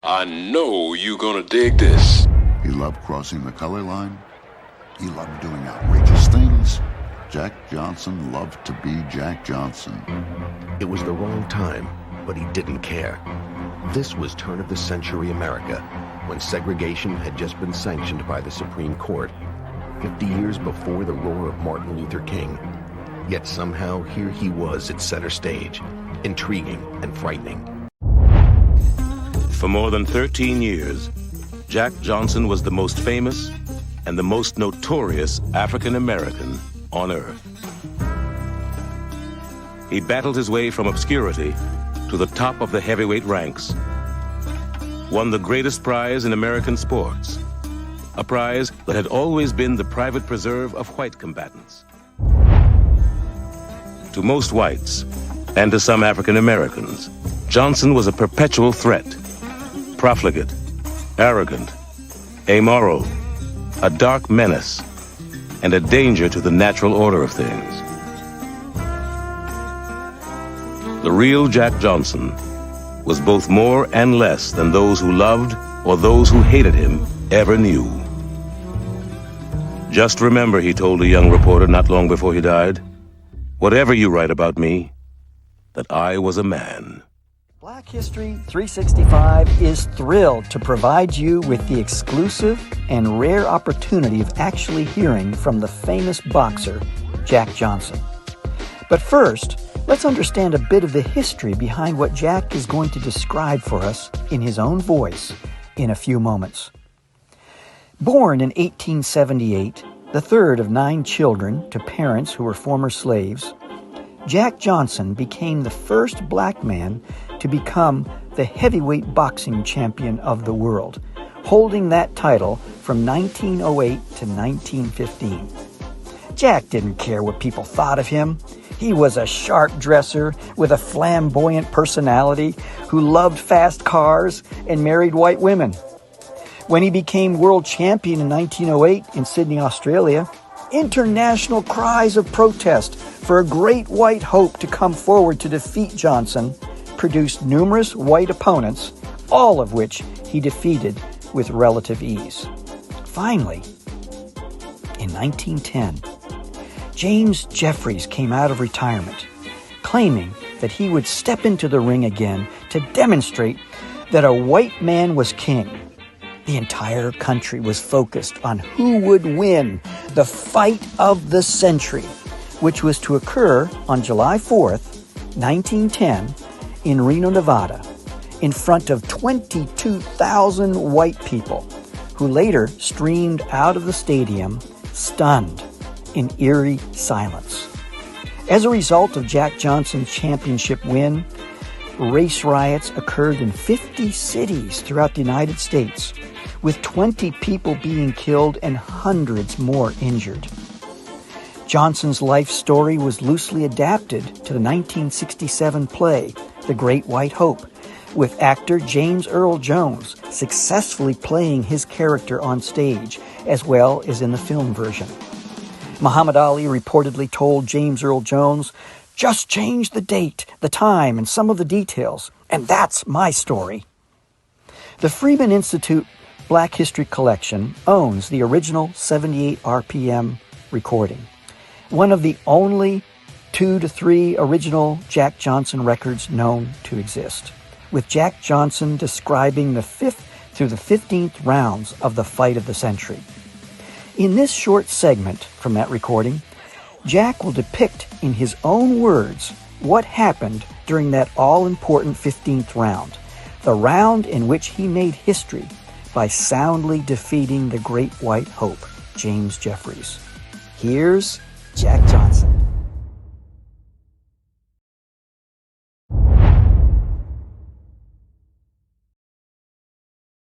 I know you're gonna dig this. He loved crossing the color line. He loved doing outrageous things. Jack Johnson loved to be Jack Johnson. It was the wrong time, but he didn't care. This was turn-of-the-century America, when segregation had just been sanctioned by the Supreme Court, 50 years before the roar of Martin Luther King. Yet somehow here he was at center stage, intriguing and frightening. For more than 13 years, Jack Johnson was the most famous and the most notorious African American on Earth. He battled his way from obscurity to the top of the heavyweight ranks, won the greatest prize in American sports, a prize that had always been the private preserve of white combatants. To most whites, and to some African Americans, Johnson was a perpetual threat, profligate, arrogant, amoral, a dark menace, and a danger to the natural order of things. The real Jack Johnson was both more and less than those who loved or those who hated him ever knew. Just remember, he told a young reporter not long before he died, whatever you write about me, that I was a man. Black History 365 is thrilled to provide you with the exclusive and rare opportunity of actually hearing from the famous boxer, Jack Johnson. But first, let's understand a bit of the history behind what Jack is going to describe for us in his own voice in a few moments. Born in 1878, the third of 9 children to parents who were former slaves, Jack Johnson became the first black man to become the heavyweight boxing champion of the world, holding that title from 1908 to 1915. Jack didn't care what people thought of him. He was a sharp dresser with a flamboyant personality who loved fast cars and married white women. When he became world champion in 1908 in Sydney, Australia, international cries of protest for a great white hope to come forward to defeat Johnson produced numerous white opponents, all of which he defeated with relative ease. Finally, in 1910, James Jeffries came out of retirement, claiming that he would step into the ring again to demonstrate that a white man was king. The entire country was focused on who would win the fight of the century, which was to occur on July 4th, 1910, in Reno, Nevada, in front of 22,000 white people, who later streamed out of the stadium, stunned, in eerie silence. As a result of Jack Johnson's championship win, race riots occurred in 50 cities throughout the United States, with 20 people being killed and hundreds more injured. Johnson's life story was loosely adapted to the 1967 play, The Great White Hope, with actor James Earl Jones successfully playing his character on stage, as well as in the film version. Muhammad Ali reportedly told James Earl Jones, "Just change the date, the time, and some of the details, and that's my story." The Freeman Institute Black History Collection owns the original 78 RPM recording, one of the only 2 to 3 original Jack Johnson records known to exist, with Jack Johnson describing the 5th through the 15th rounds of the fight of the century. In this short segment from that recording, Jack will depict in his own words what happened during that all-important 15th round, the round in which he made history by soundly defeating the Great White Hope, James Jeffries. Here's Jack Johnson.